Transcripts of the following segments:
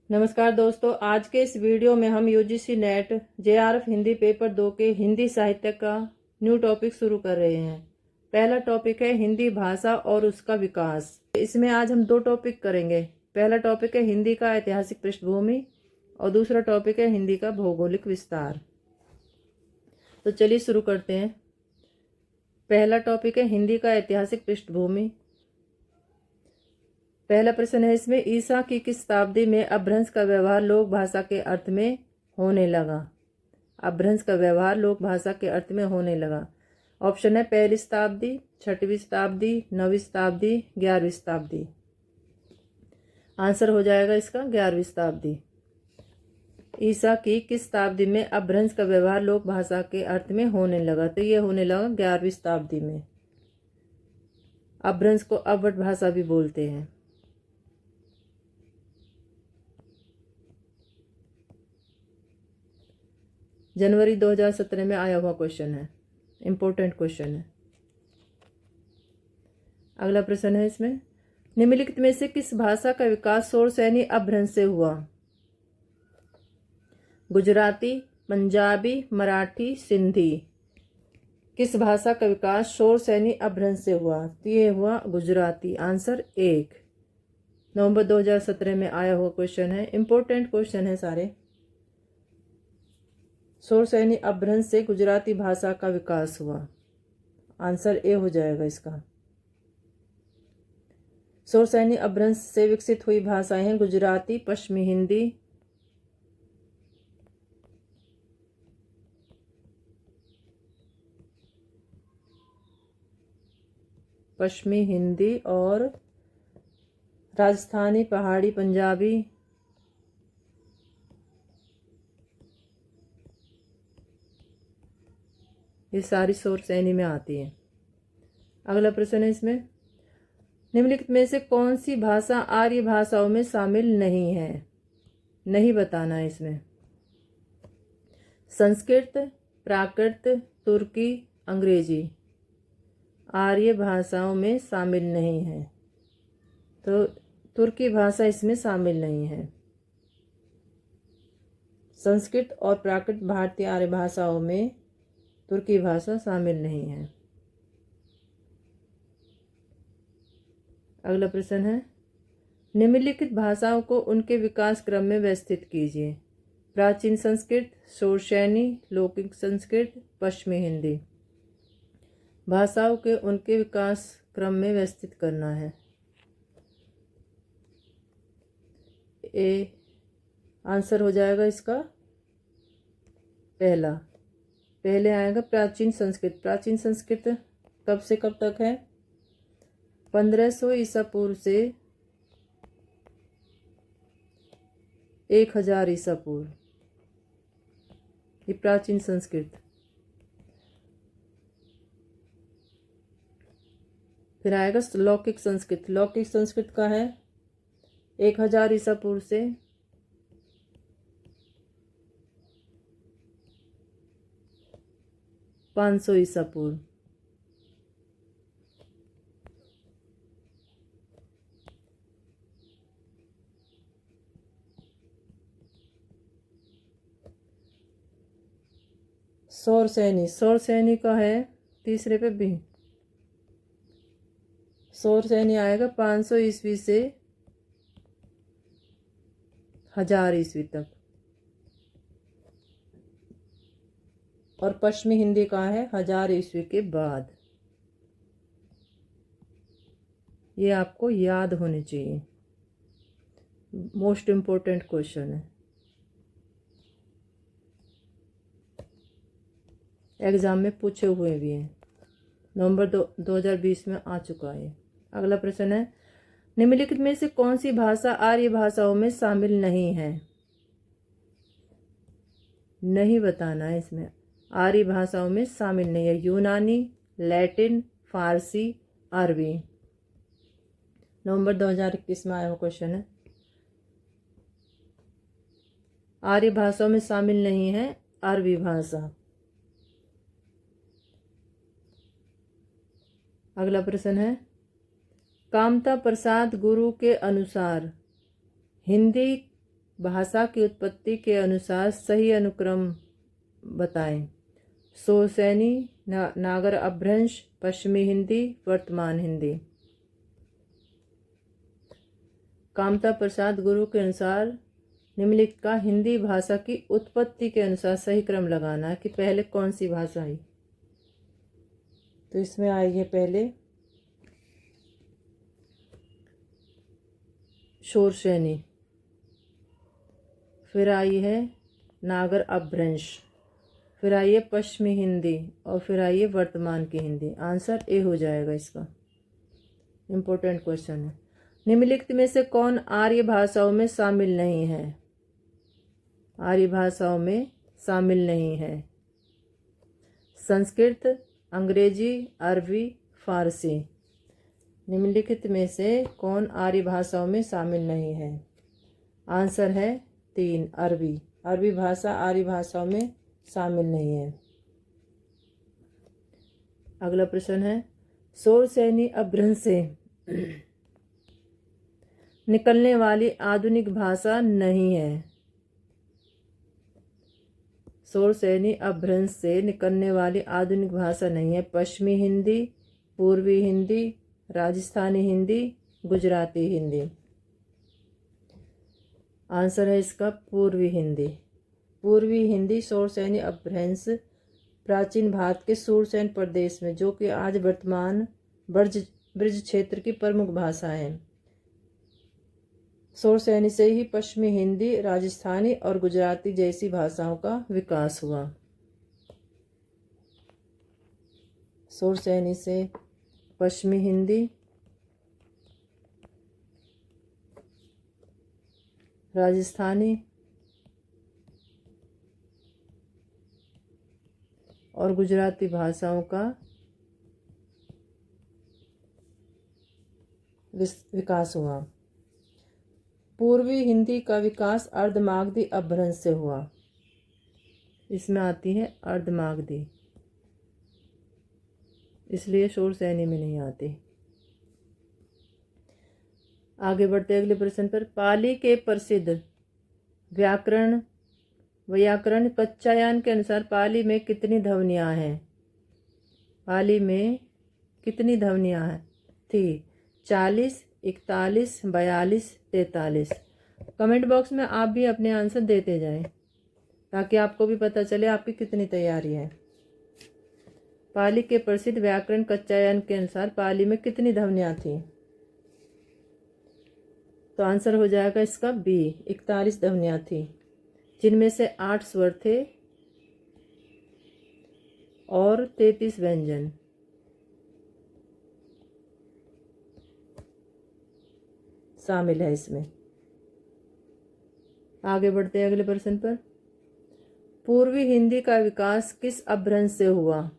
नमस्कार दोस्तों, आज के इस वीडियो में हम UGC net JRF Hindi paper 2 के हिंदी साहित्य का न्यू टॉपिक शुरू कर रहे हैं। पहला टॉपिक है हिंदी भाषा और उसका विकास। इसमें आज हम दो टॉपिक करेंगे। पहला टॉपिक है हिंदी का ऐतिहासिक पृष्ठभूमि और दूसरा टॉपिक है हिंदी का भौगोलिक विस्तार। तो चलिए शुरू करते हैं। पहला टॉपिक है हिंदी का ऐतिहासिक पृष्ठभूमि। पहला प्रश्न है इसमें, ईसा की किस शताब्दी में अपभ्रंश का व्यवहार लोक भाषा के अर्थ में होने लगा? अपभ्रंश का व्यवहार लोक भाषा के अर्थ में होने लगा। ऑप्शन है पहली शताब्दी, छठवीं शताब्दी, नवीं शताब्दी, 11वीं शताब्दी। आंसर हो जाएगा इसका 11वीं शताब्दी। ईसा की किस शताब्दी में अपभ्रंश का व्यवहार लोक भाषा के अर्थ में होने लगा? तो ये होने लगा 11वीं शताब्दी में। अपभ्रंश को अवट भाषा भी बोलते हैं। जनवरी 2017 में आया हुआ क्वेश्चन है, इंपॉर्टेंट क्वेश्चन है। अगला प्रश्न है इसमें, निम्नलिखित में से किस भाषा का विकास शौरसेनी अपभ्रंश से हुआ? गुजराती, पंजाबी, मराठी, सिंधी। किस भाषा का विकास शौरसेनी अपभ्रंश से हुआ? तो ये हुआ गुजराती। आंसर 1। नवंबर 2017 में आया हुआ क्वेश्चन है, इंपॉर्टेंट क्वेश्चन है सारे। शौरसेनी अपभ्रंश से गुजराती भाषा का विकास हुआ। आंसर ए हो जाएगा इसका। शौरसेनी अपभ्रंश से विकसित हुई भाषाएं हैं गुजराती, पश्चिमी हिंदी, और राजस्थानी, पहाड़ी, पंजाबी, ये सारी शौरसेनी में आती है। अगला प्रश्न है इसमें, निम्नलिखित में से कौन सी भाषा आर्य भाषाओं में शामिल नहीं है? नहीं बताना है इसमें। संस्कृत, प्राकृत, तुर्की, अंग्रेजी आर्य भाषाओं में शामिल नहीं है। तो तुर्की भाषा इसमें शामिल नहीं है। संस्कृत और प्राकृत भारतीय आर्य भाषाओं में तुर्की भाषा शामिल नहीं है। अगला प्रश्न है, निम्नलिखित भाषाओं को उनके विकास क्रम में व्यवस्थित कीजिए। प्राचीन संस्कृत, शौरसेनी, लौकिक संस्कृत, पश्चिमी हिंदी। भाषाओं के उनके विकास क्रम में व्यवस्थित करना है। ए आंसर हो जाएगा इसका पहले आएगा प्राचीन संस्कृत। प्राचीन संस्कृत कब से कब तक है? 1500 ईसा पूर्व से 1000 ईसा पूर्व, ये प्राचीन संस्कृत। फिर आएगा लौकिक संस्कृत। लौकिक संस्कृत का है 1000 ईसा पूर्व से 500 ईसा पूर्व। शौरसेनी का है तीसरे पे भी। शौरसेनी आएगा 500 ईस्वी से 1000 ईस्वी तक। और पश्चिमी हिंदी का है 1000 ईस्वी के बाद। ये आपको याद होने चाहिए, मोस्ट इम्पोर्टेंट क्वेश्चन है, एग्जाम में पूछे हुए भी हैं। नवंबर 2020 में आ चुका है। अगला प्रश्न है, निम्नलिखित में से कौन सी भाषा आर्य भाषाओं में शामिल नहीं है? नहीं बताना है इसमें। आर्य भाषाओं में शामिल नहीं है। यूनानी, लैटिन, फारसी, अरबी। नवंबर 2021 में आया हुआ क्वेश्चन है। आर्य भाषाओं में शामिल नहीं है अरबी भाषा। अगला प्रश्न है, कामता प्रसाद गुरु के अनुसार हिंदी भाषा की उत्पत्ति के अनुसार सही अनुक्रम बताएं। शोरसैनी, नागर अपभ्रंश, पश्चिमी हिंदी, वर्तमान हिंदी। कामता प्रसाद गुरु के अनुसार निम्नलिखित का हिंदी भाषा की उत्पत्ति के अनुसार सही क्रम लगाना है कि पहले कौन सी भाषा आई। तो इसमें आई है पहले शोरसैनी, फिर आई है नागर अपभ्रंश, फिर आई है पश्चिमी हिंदी और फिर आई है वर्तमान की हिंदी। आंसर ए हो जाएगा इसका। इम्पोर्टेंट क्वेश्चन है। निम्नलिखित में से कौन आर्य भाषाओं में शामिल नहीं है? आर्य भाषाओं में शामिल नहीं है। संस्कृत, अंग्रेजी, अरबी, फारसी। निम्नलिखित में से कौन आर्य भाषाओं में शामिल नहीं है? आंसर है 3, अरबी। अरबी भाषा आर्य भाषाओं में शामिल नहीं है। अगला प्रश्न है, शोरसैनी अपभ्रंश से निकलने वाली आधुनिक भाषा नहीं है। शोरसैनी अपभ्रंश से निकलने वाली आधुनिक भाषा नहीं है। पश्चिमी हिंदी, पूर्वी हिंदी, राजस्थानी हिंदी, गुजराती हिंदी। आंसर है इसका पूर्वी हिंदी। पूर्वी हिंदी शोरसैनी अपभ्रंश प्राचीन भारत के शूरसैन प्रदेश में, जो कि आज वर्तमान ब्रज क्षेत्र की प्रमुख भाषा है। शोरसैनी से ही पश्चिमी हिंदी, राजस्थानी और गुजराती जैसी भाषाओं का विकास हुआ। शोरसैनी से पश्चिमी हिंदी, राजस्थानी और गुजराती भाषाओं का विकास हुआ। पूर्वी हिंदी का विकास अर्धमागधी अपभ्रंश से हुआ। इसमें आती है अर्धमागधी, इसलिए शोरसैनी में नहीं आती। आगे बढ़ते अगले प्रश्न पर। पाली के प्रसिद्ध व्याकरण कच्चायान के अनुसार पाली में कितनी ध्वनियाँ हैं? पाली में कितनी ध्वनियाँ थी? 40, 41, 42, 43। कमेंट बॉक्स में आप भी अपने आंसर देते जाएं ताकि आपको भी पता चले आपकी कितनी तैयारी है। पाली के प्रसिद्ध व्याकरण कच्चायन के अनुसार पाली में कितनी ध्वनियाँ थी? तो आंसर हो जाएगा इसका बी, 41 ध्वनियाँ थी, जिनमें से 8 स्वर थे और 33 व्यंजन। शामिल है इसमें। आगे बढ़ते हैं अगले प्रश्न पर। पूर्वी हिंदी का विकास किस अपभ्रंश से हुआ?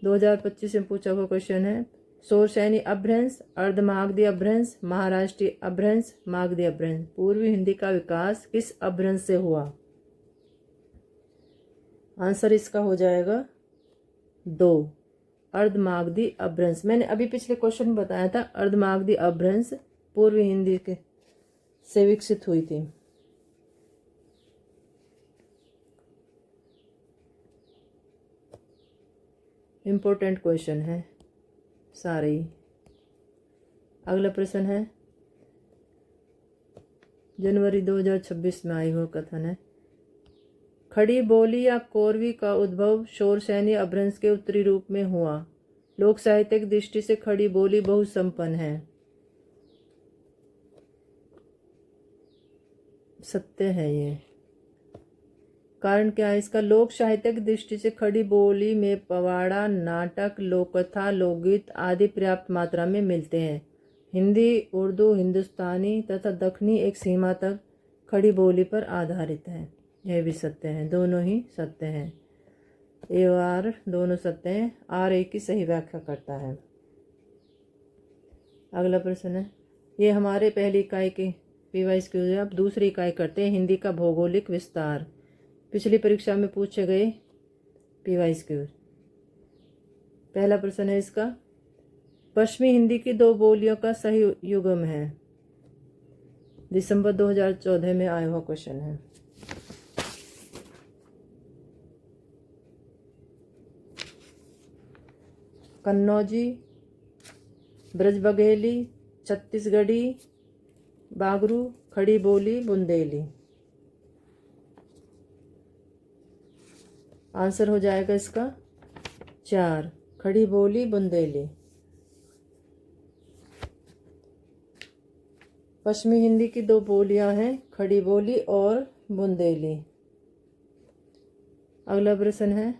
2025 में पूछा हुआ क्वेश्चन है। शोरसैनी अपभ्रंश, अर्धमागधी अपभ्रंश, महाराष्ट्रीय अपभ्रंश, मागधी अपभ्रंश। पूर्वी हिंदी का विकास किस अपभ्रंश से हुआ? आंसर इसका हो जाएगा 2, अर्धमागधी अपभ्रंश। मैंने अभी पिछले क्वेश्चन में बताया था अर्धमागधी अपभ्रंश पूर्वी हिंदी के से विकसित हुई थी। इम्पोर्टेंट क्वेश्चन है सारे ही। अगला प्रश्न है, जनवरी 2026 में आई हुआ कथन है। खड़ी बोली या कोरवी का उद्भव शोरसैनी अपभ्रंश के उत्तरी रूप में हुआ। लोक साहित्यिक दृष्टि से खड़ी बोली बहुसंपन्न है। सत्य है ये। कारण क्या है इसका? लोक साहित्यिक दृष्टि से खड़ी बोली में पवाड़ा, नाटक, लोककथा, लोकगीत आदि पर्याप्त मात्रा में मिलते हैं। हिंदी, उर्दू, हिंदुस्तानी तथा दक्षिणी एक सीमा तक खड़ी बोली पर आधारित है। यह भी सत्य है, दोनों ही सत्य हैं। ए और आर दोनों सत्य हैं। आर एक की सही व्याख्या करता है। अगला प्रश्न है, ये हमारे पहली इकाई के पीवाईस क्यूज है। अब दूसरी इकाई करते हैं, हिंदी का भौगोलिक विस्तार। पिछली परीक्षा में पूछे गए पीवाईस क्यूज। पहला प्रश्न है इसका, पश्चिमी हिंदी की 2 बोलियों का सही युग्म है। दिसंबर 2014 में आया हुआ क्वेश्चन है। कन्नौजी, ब्रज बघेली, छत्तीसगढ़ी, बागरू, खड़ी बोली, बुंदेली। आंसर हो जाएगा इसका 4, खड़ी बोली, बुंदेली। पश्चिमी हिंदी की 2 बोलियां हैं, खड़ी बोली और बुंदेली। अगला प्रश्न है,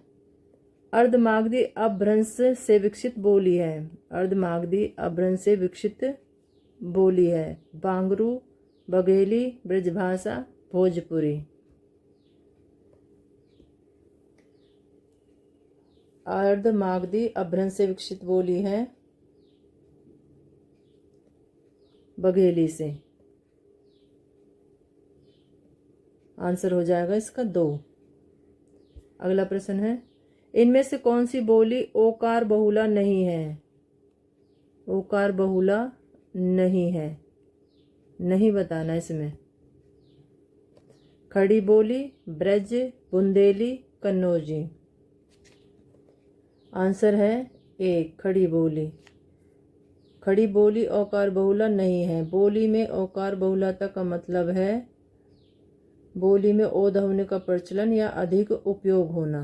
अर्धमागधी अपभ्रंश से विकसित बोली है। अर्धमागधी अपभ्रंश से विकसित बोली है। बांगरू, बघेली, ब्रजभाषा, भोजपुरी। अर्धमागधी अपभ्रंश से विकसित बोली है बघेली से। आंसर हो जाएगा इसका 2। अगला प्रश्न है, इनमें से कौन सी बोली ओकार बहुला नहीं है। ओकार बहुला नहीं है, नहीं बताना इसमें। खड़ी बोली, ब्रज, बुंदेली, कन्नौजी। आंसर है 1, खड़ी बोली। खड़ी बोली ओकार बहुला नहीं है। बोली में ओकार बहुलता का मतलब है बोली में ओ ध्वनि का प्रचलन या अधिक उपयोग होना।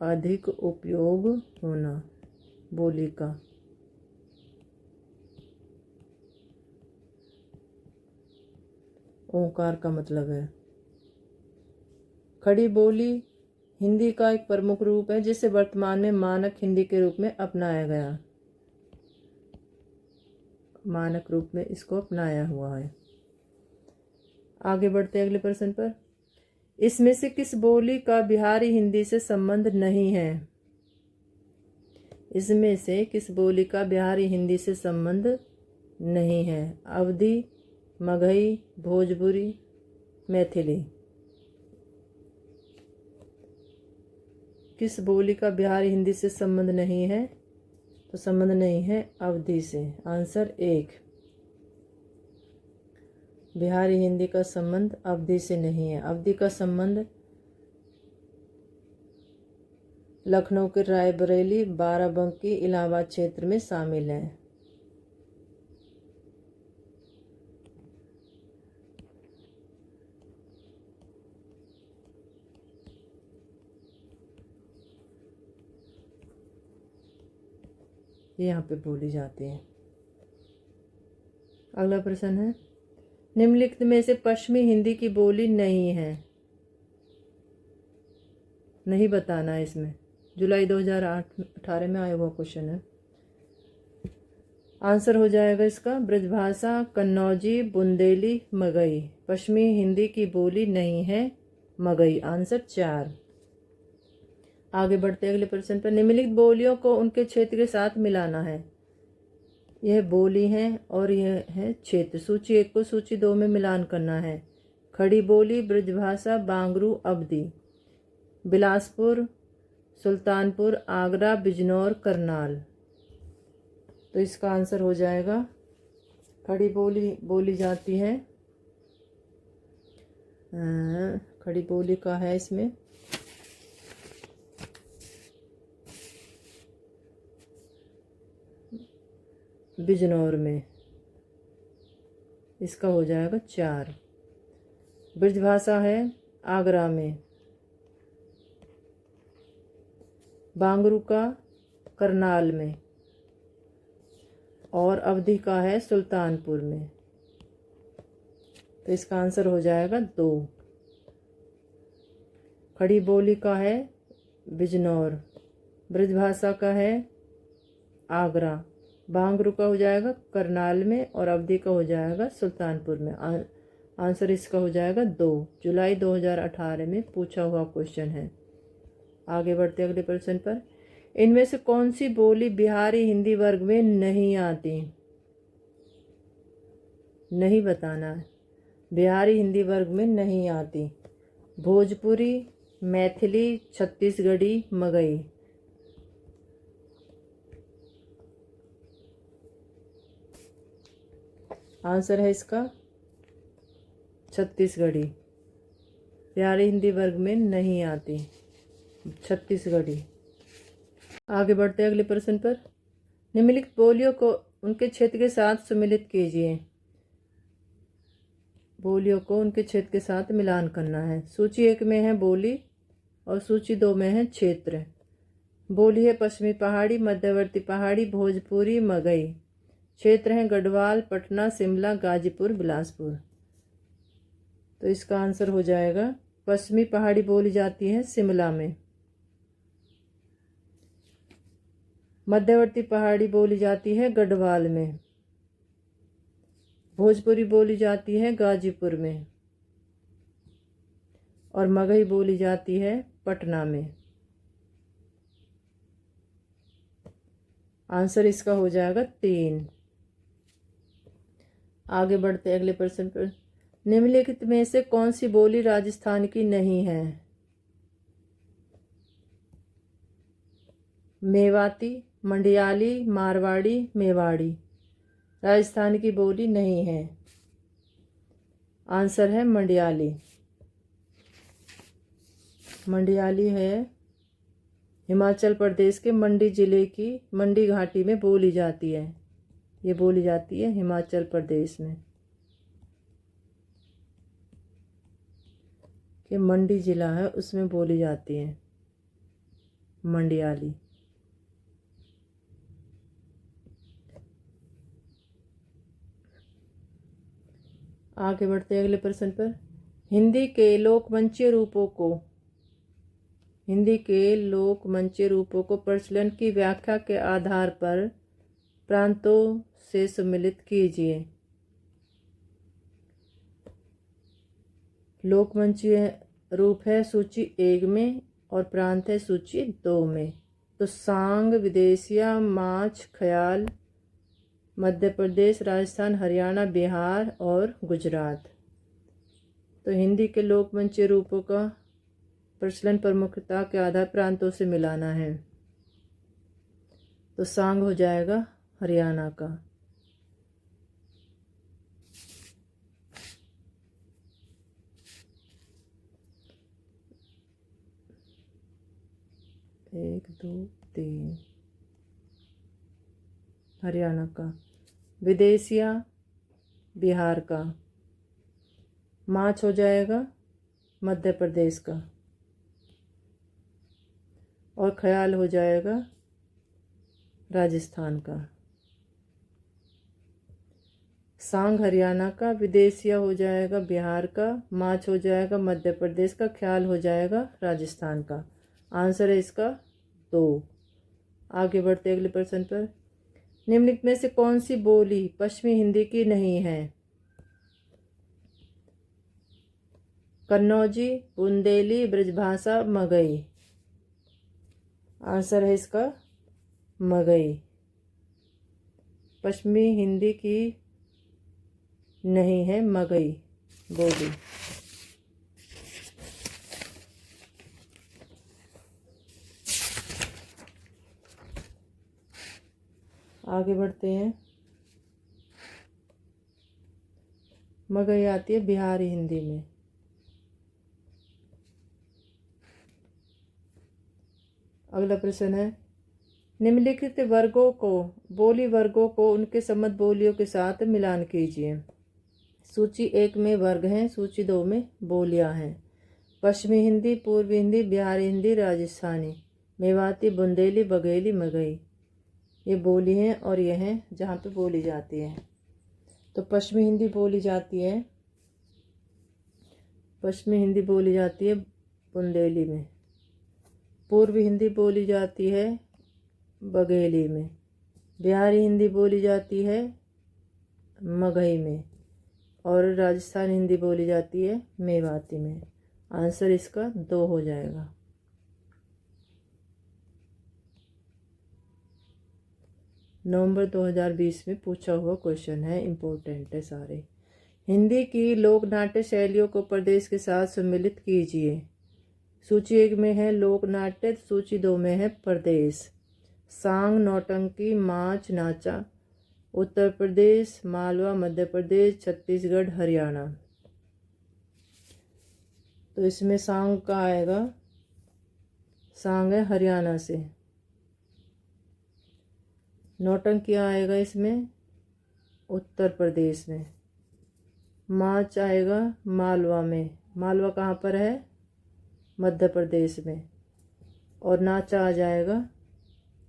अधिक उपयोग होना बोली का। ओंकार का मतलब है। खड़ी बोली हिंदी का एक प्रमुख रूप है जिसे वर्तमान में मानक हिंदी के रूप में अपनाया गया। मानक रूप में इसको अपनाया हुआ है। आगे बढ़ते हैं अगले प्रश्न पर। इसमें से किस बोली का बिहारी हिंदी से संबंध नहीं है। इसमें से किस बोली का बिहारी हिंदी से संबंध नहीं है। अवधी, मगही, भोजपुरी, मैथिली। किस बोली का बिहारी हिंदी से संबंध नहीं है, तो संबंध नहीं है अवधी से। आंसर 1, बिहारी हिंदी का संबंध अवधी से नहीं है। अवधी का संबंध लखनऊ के रायबरेली, बाराबंकी, इलाहाबाद क्षेत्र में शामिल है। ये यहाँ पे बोली जाती है। अगला प्रश्न है, निम्नलिखित में से पश्चिमी हिंदी की बोली नहीं है। नहीं बताना है इसमें। जुलाई 2018 में आया हुआ क्वेश्चन है। आंसर हो जाएगा इसका ब्रजभाषा, कन्नौजी, बुंदेली, मगही। पश्चिमी हिंदी की बोली नहीं है मगही। आंसर 4। आगे बढ़ते अगले प्रश्न पर। निम्नलिखित बोलियों को उनके क्षेत्र के साथ मिलाना है। यह बोली है और यह है क्षेत्र। सूची 1 को सूची 2 में मिलान करना है। खड़ी बोली, ब्रजभाषा, बांगरू, अवधी। बिलासपुर, सुल्तानपुर, आगरा, बिजनौर, करनाल। तो इसका आंसर हो जाएगा खड़ी बोली बोली जाती है। खड़ी बोली का है इसमें बिजनौर में। इसका हो जाएगा 4। ब्रजभाषा है आगरा में। बांगरू का करनाल में और अवधी का है सुल्तानपुर में। तो इसका आंसर हो जाएगा 2। खड़ी बोली का है बिजनौर, ब्रजभाषा का है आगरा, बांगरू का हो जाएगा करनाल में और अवधी का हो जाएगा सुल्तानपुर में। आंसर इसका हो जाएगा 2। जुलाई 2018 में पूछा हुआ क्वेश्चन है। आगे बढ़ते अगले प्रश्न पर। इनमें से कौन सी बोली बिहारी हिंदी वर्ग में नहीं आती। नहीं बताना है। बिहारी हिंदी वर्ग में नहीं आती। भोजपुरी, मैथिली, छत्तीसगढ़ी, मगही। आंसर है इसका छत्तीसगढ़ी। प्यारी हिंदी वर्ग में नहीं आती छत्तीसगढ़ी। आगे बढ़ते हैं अगले प्रश्न पर। निम्नलिखित बोलियों को उनके क्षेत्र के साथ सम्मिलित कीजिए। बोलियों को उनके क्षेत्र के साथ मिलान करना है। सूची 1 में है बोली और सूची 2 में है क्षेत्र। बोली है पश्चिमी पहाड़ी, मध्यवर्ती पहाड़ी, भोजपुरी, मगही। क्षेत्र हैं गढ़वाल, पटना, शिमला, गाजीपुर, बिलासपुर। तो इसका आंसर हो जाएगा पश्चिमी पहाड़ी बोली जाती है शिमला में। मध्यवर्ती पहाड़ी बोली जाती है गढ़वाल में। भोजपुरी बोली जाती है गाजीपुर में और मगही बोली जाती है पटना में। आंसर इसका हो जाएगा 3। आगे बढ़ते अगले प्रश्न पर। निम्नलिखित में से कौन सी बोली राजस्थान की नहीं है? मेवाती, मंडियाली, मारवाड़ी, मेवाड़ी। राजस्थान की बोली नहीं है। आंसर है मंडियाली। मंडियाली है हिमाचल प्रदेश के मंडी जिले की मंडी घाटी में बोली जाती है। ये बोली जाती है हिमाचल प्रदेश में कि मंडी जिला है उसमें बोली जाती है मंडियाली। आगे बढ़ते हैं अगले प्रश्न पर। हिंदी के लोकमंचीय रूपों को प्रचलन की व्याख्या के आधार पर प्रांतों से सम्मिलित कीजिए। लोकमंचीय रूप है सूची 1 में और प्रांत है सूची 2 में। तो सांग, विदेशिया, माछ, ख्याल, मध्य प्रदेश, राजस्थान, हरियाणा, बिहार और गुजरात। तो हिंदी के लोकमंचीय रूपों का प्रचलन प्रमुखता के आधार प्रांतों से मिलाना है। तो सांग हो जाएगा हरियाणा का। एक, दो, तीन हरियाणा का। विदेशिया बिहार का। माछ हो जाएगा मध्य प्रदेश का और ख्याल हो जाएगा राजस्थान का। सांग हरियाणा का, विदेशिया हो जाएगा बिहार का, माछ हो जाएगा मध्य प्रदेश का, ख्याल हो जाएगा राजस्थान का। आंसर है इसका 2। आगे बढ़ते अगले प्रश्न पर। निम्नलिखित में से कौन सी बोली पश्चिमी हिंदी की नहीं है? कन्नौजी, बुंदेली, ब्रजभाषा, मगही। आंसर है इसका मगही। पश्चिमी हिंदी की नहीं है मगही बोली। आगे बढ़ते हैं। मगही आती है बिहारी हिंदी में। अगला प्रश्न है। निम्नलिखित बोली वर्गों को उनके सम्मत बोलियों के साथ मिलान कीजिए। सूची 1 में वर्ग हैं, सूची 2 में बोलियां हैं। पश्चिमी हिंदी, पूर्वी हिंदी, बिहारी हिंदी, राजस्थानी, मेवाती, बुंदेली, बघेली, मगही। ये बोली हैं और ये हैं जहाँ पे बोली जाती है। तो पश्चिमी हिंदी बोली जाती है बुंदेली में। पूर्वी हिंदी बोली जाती है बघेली में। बिहारी हिंदी बोली जाती है मगही में और राजस्थानी हिंदी बोली जाती है मेवाती में। आंसर इसका 2 हो जाएगा। नवंबर 2020 में पूछा हुआ क्वेश्चन है, इम्पोर्टेंट है सारे। हिंदी की लोक नाट्य शैलियों को प्रदेश के साथ सम्मिलित कीजिए। सूची 1 में है लोक नाट्य, सूची 2 में है प्रदेश। सांग, नौटंकी, माच, नाचा, उत्तर प्रदेश, मालवा, मध्य प्रदेश, छत्तीसगढ़, हरियाणा। तो इसमें सांग का आएगा, सांग है हरियाणा से। नौटंकी आएगा इसमें उत्तर प्रदेश में। मार्च आएगा मालवा में। मालवा कहाँ पर है? मध्य प्रदेश में। और नाचा आ जाएगा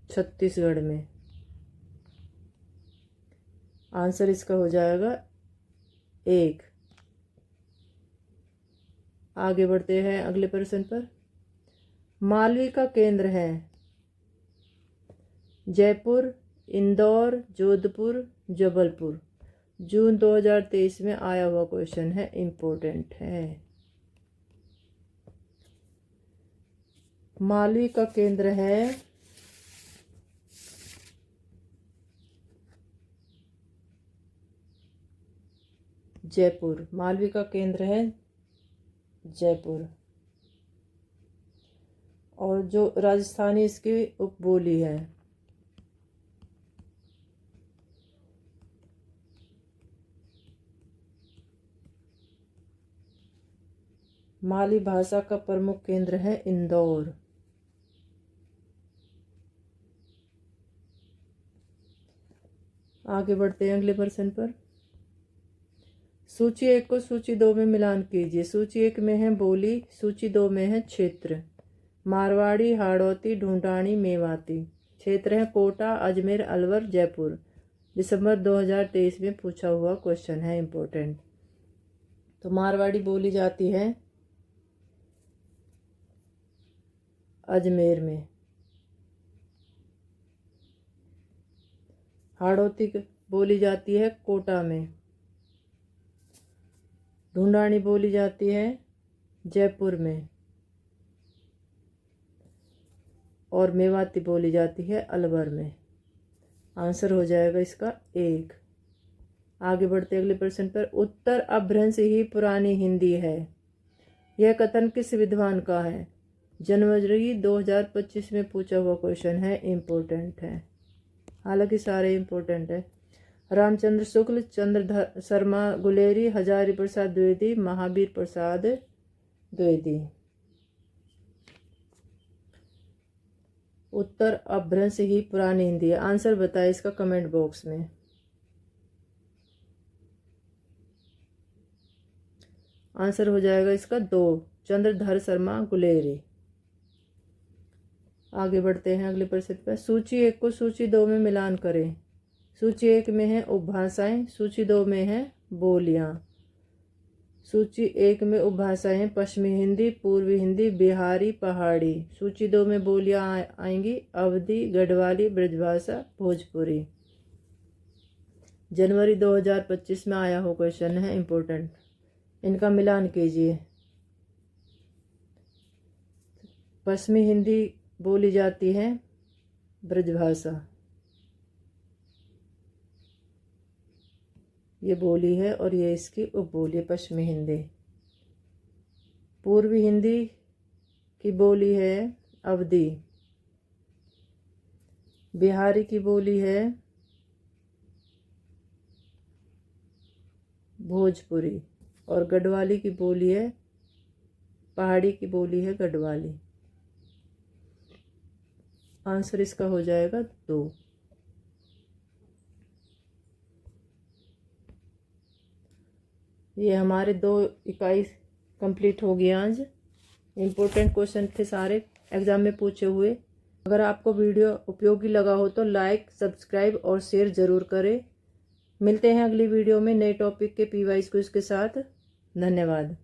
छत्तीसगढ़ में। आंसर इसका हो जाएगा 1। आगे बढ़ते हैं अगले प्रश्न पर। मालवी का केंद्र है जयपुर, इंदौर, जोधपुर, जबलपुर। जून 2023 में आया हुआ क्वेश्चन है, इम्पोर्टेंट है। मालवी का केंद्र है जयपुर। मालवी का केंद्र है जयपुर। और जो राजस्थानी इसकी उपबोली है। मालवी भाषा का प्रमुख केंद्र है इंदौर। आगे बढ़ते हैं अगले प्रश्न पर। सूची 1 को सूची 2 में मिलान कीजिए। सूची 1 में है बोली, सूची 2 में है क्षेत्र। मारवाड़ी, हाड़ौती, ढूंढानी, मेवाती। क्षेत्र है कोटा, अजमेर, अलवर, जयपुर। दिसंबर 2023 में पूछा हुआ क्वेश्चन है, इम्पोर्टेंट। तो मारवाड़ी बोली जाती है अजमेर में। हाड़ौती बोली जाती है कोटा में। ढूंढानी बोली जाती है जयपुर में। और मेवाती बोली जाती है अलवर में। आंसर हो जाएगा इसका 1। आगे बढ़ते अगले प्रश्न पर। उत्तर अपभ्रंश ही पुरानी हिंदी है। यह कथन किस विद्वान का है? जनवरी 2025 में पूछा हुआ क्वेश्चन है, इम्पोर्टेंट है। हालांकि सारे इम्पोर्टेंट है। रामचंद्र शुक्ल, चंद्रधर शर्मा गुलेरी, हजारी प्रसाद द्विवेदी, महावीर प्रसाद द्विवेदी। उत्तर अपभ्रंश ही पुरानी हिंदी है। आंसर बताए इसका कमेंट बॉक्स में। आंसर हो जाएगा इसका 2, चंद्रधर शर्मा गुलेरी। आगे बढ़ते हैं अगले प्रश्न पर। सूची 1 को सूची 2 में मिलान करें। सूची 1 में है उपभाषाएं, सूची 2 में है बोलियां। सूची 1 में उपभाषाएं हैं पश्चिमी हिंदी, पूर्वी हिंदी, बिहारी, पहाड़ी। सूची 2 में बोलियां आएंगी अवधी, गढ़वाली, ब्रजभाषा, भोजपुरी। जनवरी 2025 में आया हो क्वेश्चन है, इम्पोर्टेंट। इनका मिलान कीजिए। पश्चिमी हिंदी बोली जाती है ब्रजभाषा, ये बोली है और ये इसकी उपबोली है पश्चिमी हिंदी। पूर्वी हिंदी की बोली है अवधी। बिहारी की बोली है भोजपुरी। और गढ़वाली की बोली है, पहाड़ी की बोली है गढ़वाली। आंसर इसका हो जाएगा 2। ये हमारे 2 इकाई कंप्लीट हो गई आज। इम्पोर्टेंट क्वेश्चन थे सारे एग्जाम में पूछे हुए। अगर आपको वीडियो उपयोगी लगा हो तो लाइक, सब्सक्राइब और शेयर ज़रूर करें। मिलते हैं अगली वीडियो में नए टॉपिक के PYQ के साथ। धन्यवाद।